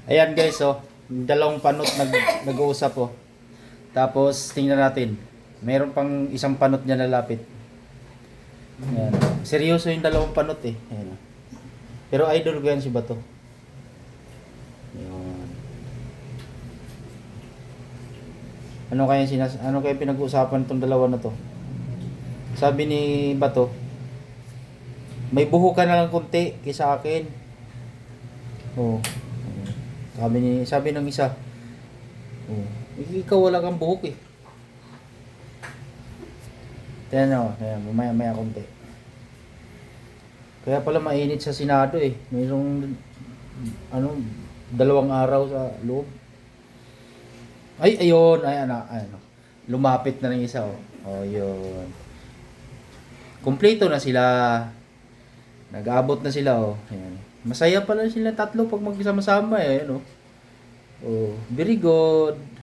Ayan guys, oh. Dalawang panot nag-uusap, oh. Tapos, tingnan natin. Meron pang isang panot niya nalapit. Ayan. Seryoso yung dalawang panot, eh. Ayan, oh. Pero idol ko yan si Bato. Ayan. Ano kaya pinag-uusapan tong dalawa na to? Sabi ni Bato, may buho ka na lang konti kaysa akin. Oh. Sabi ng isa, oh, ikaw wala kang buhok eh. Tingnan nyo, ayan, maya konti. Kaya pala mainit sa Senado eh. Mayroong, ano, 2 araw sa loob. Ay, ayun, ano. Lumapit na ng isa, oh. Oh, yun. Kumpleto na sila. Nag-aabot na sila, oh. Ayan. Masaya pala sila tatlo pag magsama-sama, eh, ano. Oh, very good.